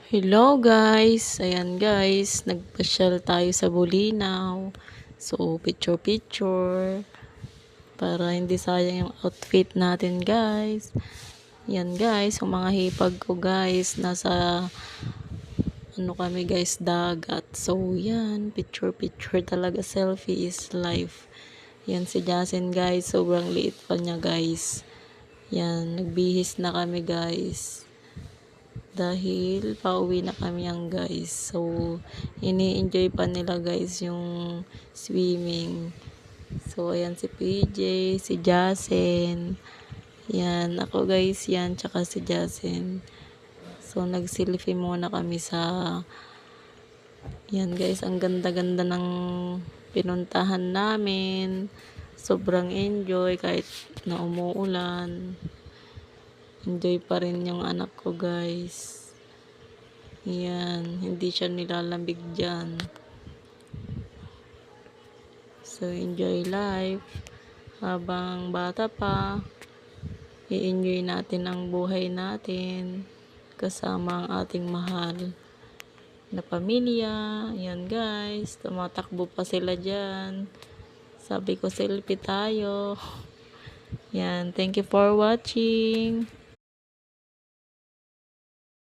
Hello guys! Ayan guys, nagpasyal tayo sa Bulinaw. So, picture-picture. Para hindi sayang yung outfit natin guys. Yan guys, yung mga hipag ko guys, nasa ano kami guys, dagat. So, yan, picture-picture talaga. Selfie is life. Yan si Jasen guys, sobrang liit pa niya guys. Yan, nagbihis na kami guys. Dahil pauwi na kami yan guys. So, ini-enjoy pa nila guys yung swimming. So, ayan si PJ, si Jasen. Yan, ako guys yan, tsaka si Jasen. So, nagselfie muna kami sa yan guys, ang ganda-ganda ng pinuntahan namin. Sobrang enjoy kahit na umuulan. Enjoy pa rin yung anak ko guys. Yan, hindi siya nilalamig dyan. So, enjoy life. Habang bata pa, i-enjoy natin ang buhay natin kasama ang ating mahal na pamilya. Yan guys, tumatakbo pa sila dyan. Sabi ko, selfie tayo. Yan, thank you for watching.